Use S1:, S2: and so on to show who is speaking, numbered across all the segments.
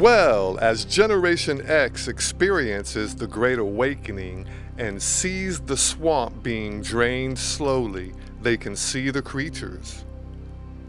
S1: Well, as Generation X experiences the Great Awakening and sees the swamp being drained slowly, they can see the creatures.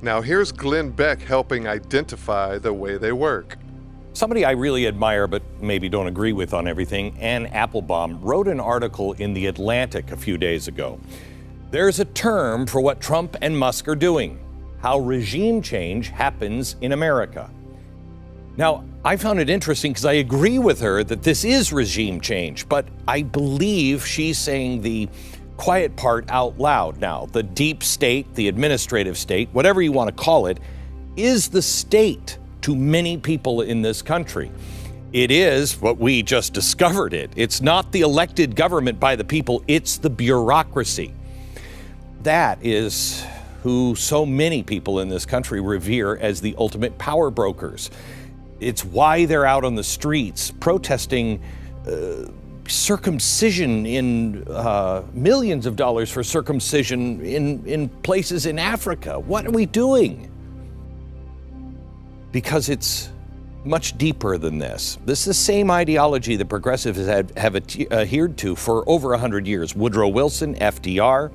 S1: Now here's Glenn Beck helping identify the way they work.
S2: Somebody I really admire but maybe don't agree with on everything, Ann Applebaum, wrote an article in The Atlantic a few days ago. There's a term for what Trump and Musk are doing, how regime change happens in America. Now, I found it interesting because I agree with her that this is regime change, but I believe she's saying the quiet part out loud now. The deep state, the administrative state, whatever you want to call it, is the state to many people in this country. It is what we just discovered it. It's not the elected government by the people, it's the bureaucracy. That is who so many people in this country revere as the ultimate power brokers. It's why they're out on the streets protesting circumcision in millions of dollars for circumcision in places in Africa. What are we doing? Because it's much deeper than this. This is the same ideology that progressives have adhered to for over 100 years. Woodrow Wilson, FDR,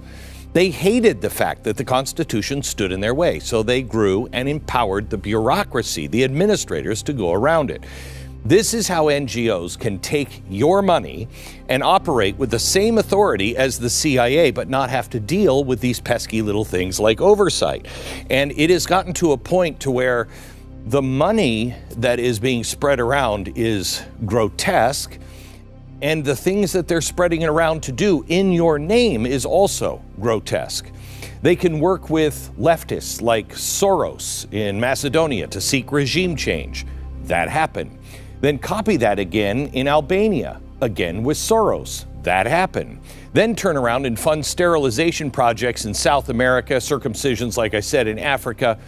S2: they hated the fact that the Constitution stood in their way, so they grew and empowered the bureaucracy, the administrators, to go around it. This is how NGOs can take your money and operate with the same authority as the CIA, but not have to deal with these pesky little things like oversight. And it has gotten to a point to where the money that is being spread around is grotesque, and the things that they're spreading it around to do in your name is also grotesque. They can work with leftists like Soros in Macedonia to seek regime change. That happened. Then copy that again in Albania, again with Soros. That happened. Then turn around and fund sterilization projects in South America, circumcisions, like I said, in Africa.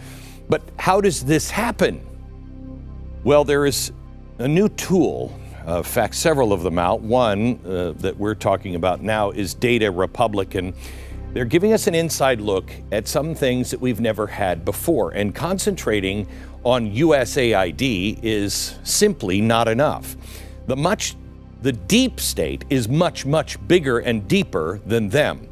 S2: But how does this happen? Well, there is a new tool. In fact, several of them out. One that we're talking about now is Data Republican. They're giving us an inside look at some things that we've never had before, and concentrating on USAID is simply not enough. The deep state is much, much bigger and deeper than them.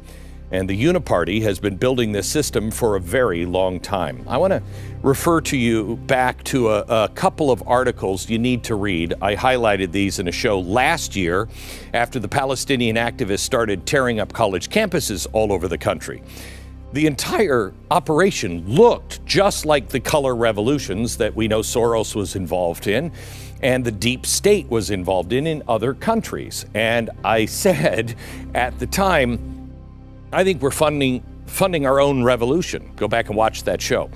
S2: And the Uniparty has been building this system for a very long time. I want to refer to you back to a couple of articles you need to read. I highlighted these in a show last year after the Palestinian activists started tearing up college campuses all over the country. The entire operation looked just like the color revolutions that we know Soros was involved in and the deep state was involved in other countries. And I said at the time, I think we're funding our own revolution. Go back and watch that show.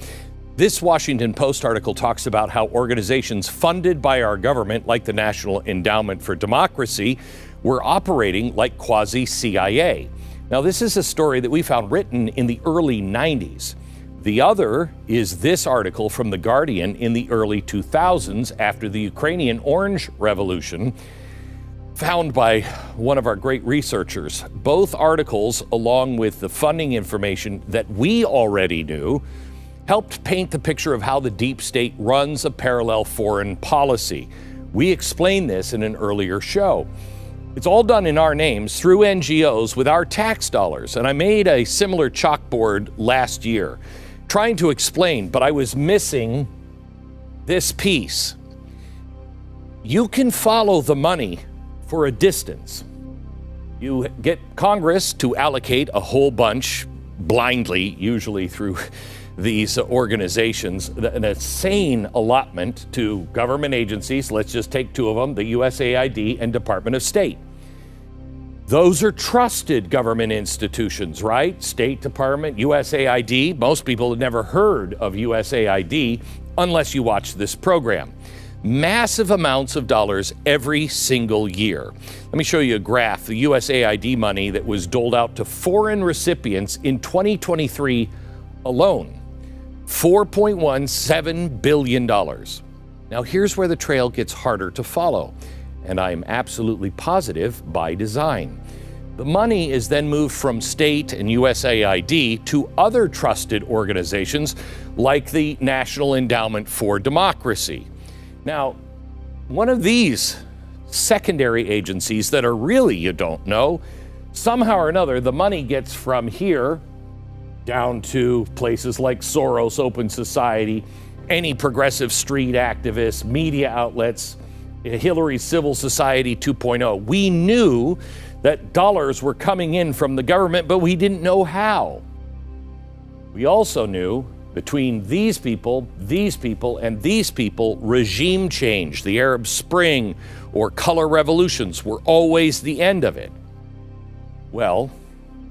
S2: This Washington Post article talks about how organizations funded by our government, like the National Endowment for Democracy, were operating like quasi-CIA. Now, this is a story that we found written in the early 90s. The other is this article from The Guardian in the early 2000s after the Ukrainian Orange Revolution, found by one of our great researchers. Both articles, along with the funding information that we already knew, helped paint the picture of how the deep state runs a parallel foreign policy. We explained this in an earlier show. It's all done in our names through NGOs with our tax dollars. And I made a similar chalkboard last year trying to explain, but I was missing this piece. You can follow the money for a distance. You get Congress to allocate a whole bunch blindly, usually through these organizations, an insane allotment to government agencies. Let's just take two of them, the USAID and Department of State. Those are trusted government institutions, right? State Department, USAID. Most people have never heard of USAID unless you watch this program. Massive amounts of dollars every single year. Let me show you a graph, the USAID money that was doled out to foreign recipients in 2023 alone. $4.17 billion. Now here's where the trail gets harder to follow, and I'm absolutely positive by design. The money is then moved from state and USAID to other trusted organizations like the National Endowment for Democracy. Now, one of these secondary agencies that are really you don't know, somehow or another, the money gets from here down to places like Soros, Open Society, any progressive street activists, media outlets, Hillary's Civil Society 2.0. We knew that dollars were coming in from the government, but we didn't know how. We also knew between these people, and these people, regime change, the Arab Spring or color revolutions were always the end of it. Well,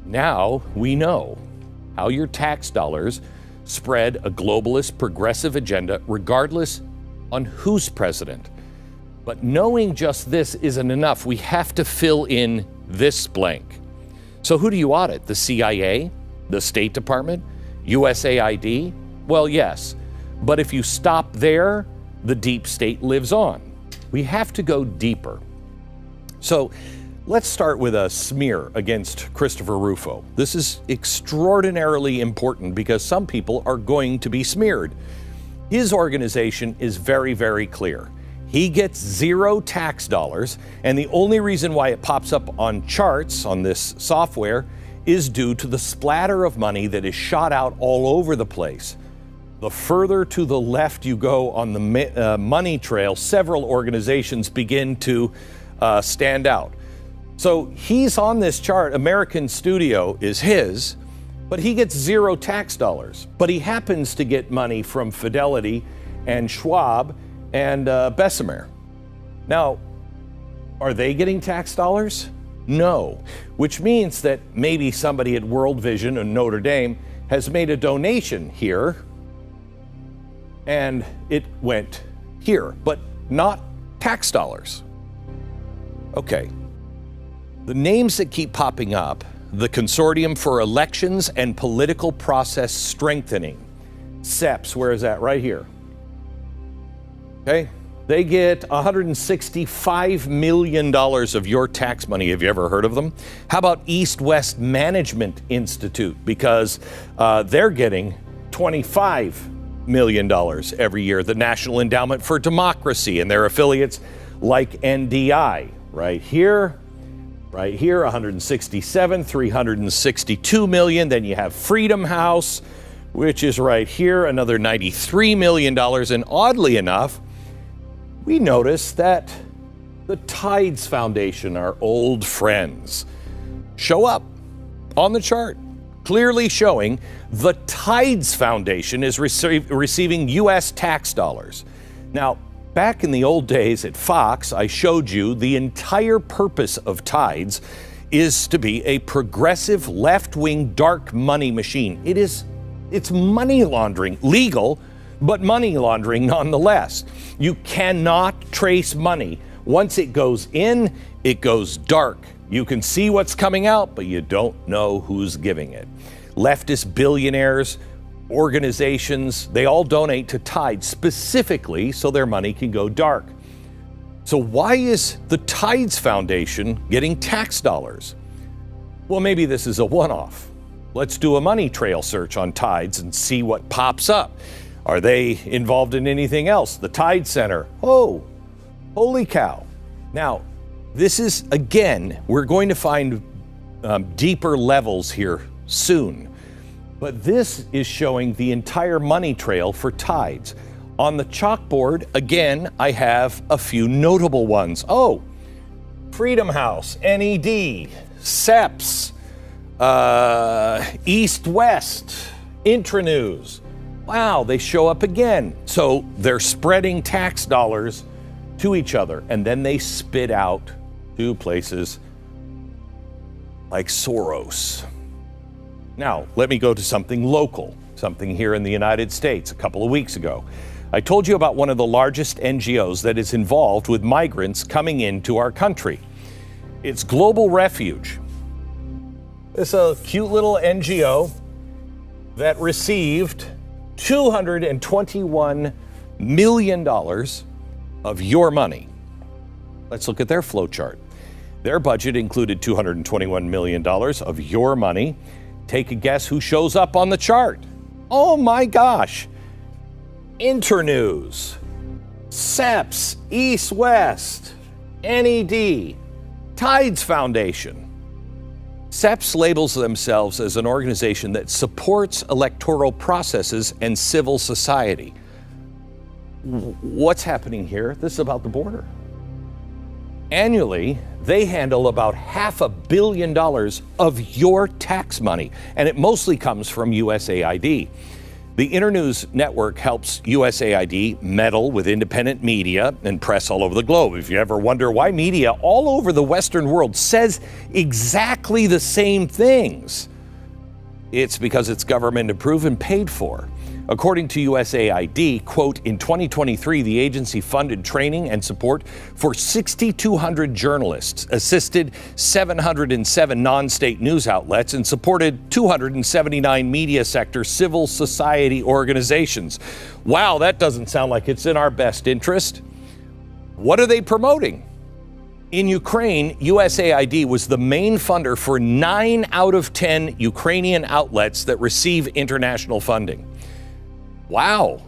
S2: now we know how your tax dollars spread a globalist progressive agenda regardless on who's president. But knowing just this isn't enough. We have to fill in this blank. So who do you audit? The CIA? The State Department? USAID? Well, yes. But if you stop there, the deep state lives on. We have to go deeper. So let's start with a smear against Christopher Rufo. This is extraordinarily important because some people are going to be smeared. His organization is very, very clear. He gets zero tax dollars, and the only reason why it pops up on charts on this software is due to the splatter of money that is shot out all over the place. The further to the left you go on the money trail, several organizations begin to stand out. So he's on this chart. American Studio is his, but he gets zero tax dollars. But he happens to get money from Fidelity and Schwab and Bessemer. Now, are they getting tax dollars? No, which means that maybe somebody at World Vision and Notre Dame has made a donation here and it went here, but not tax dollars. Okay, the names that keep popping up, the Consortium for Elections and Political Process Strengthening, CEPS, where is that? Right here. Okay, they get $165 million of your tax money. Have you ever heard of them? How about East-West Management Institute? Because they're getting $25 million every year. The National Endowment for Democracy and their affiliates like NDI. Right here, 167, 362 million. Then you have Freedom House, which is right here, another $93 million. And oddly enough, we notice that the Tides Foundation, our old friends, show up on the chart, clearly showing the Tides Foundation is receiving U.S. tax dollars. Now, back in the old days at Fox, I showed you the entire purpose of Tides is to be a progressive left-wing dark money machine. It's money laundering, legal, but money laundering nonetheless. You cannot trace money. Once it goes in, it goes dark. You can see what's coming out, but you don't know who's giving it. Leftist billionaires, organizations, they all donate to Tide specifically so their money can go dark. So why is the Tides Foundation getting tax dollars? Well, maybe this is a one-off. Let's do a money trail search on Tides and see what pops up. Are they involved in anything else? The Tide Center. Oh, holy cow. Now, this is, again, we're going to find deeper levels here soon. But this is showing the entire money trail for Tides. On the chalkboard, again, I have a few notable ones. Oh, Freedom House, NED, CEPS, East-West, Intranews. Wow, they show up again. So they're spreading tax dollars to each other, and then they spit out to places like Soros. Now, let me go to something local, something here in the United States. A couple of weeks ago, I told you about one of the largest NGOs that is involved with migrants coming into our country. It's Global Refuge. It's a cute little NGO that received $221 million of your money. Let's look at their flow chart. Their budget included $221 million of your money. Take a guess who shows up on the chart. Oh my gosh. Internews. SEPs, East West, NED, Tides Foundation. SEPs labels themselves as an organization that supports electoral processes and civil society. What's happening here? This is about the border. Annually, they handle about $500 million of your tax money, and it mostly comes from USAID. The Internews Network helps USAID meddle with independent media and press all over the globe. If you ever wonder why media all over the Western world says exactly the same things, it's because it's government approved and paid for. According to USAID, quote, in 2023, the agency funded training and support for 6,200 journalists, assisted 707 non-state news outlets, and supported 279 media sector civil society organizations. Wow, that doesn't sound like it's in our best interest. What are they promoting? In Ukraine, USAID was the main funder for 9 out of 10 Ukrainian outlets that receive international funding. Wow.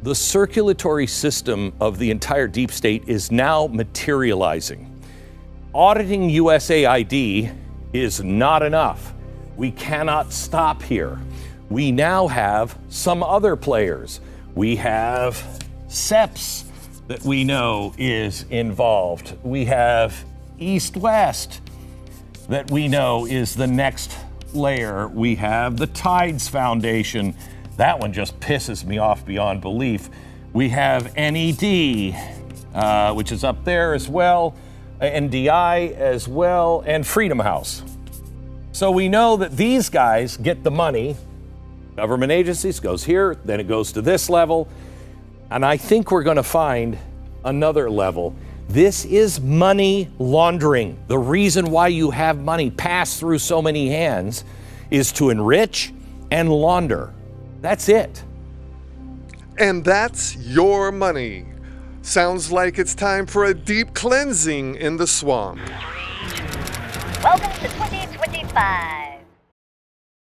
S2: The circulatory system of the entire deep state is now materializing. Auditing USAID is not enough. We cannot stop here. We now have some other players. We have SEPs that we know is involved. We have East-West that we know is the next layer. We have the Tides Foundation. That one just pisses me off beyond belief. We have NED, which is up there as well, NDI as well, and Freedom House. So we know that these guys get the money. Government agencies goes here, then it goes to this level. And I think we're going to find another level. This is money laundering. The reason why you have money pass through so many hands is to enrich and launder. That's it.
S1: And that's your money. Sounds like it's time for a deep cleansing in the swamp.
S3: Welcome to 2025.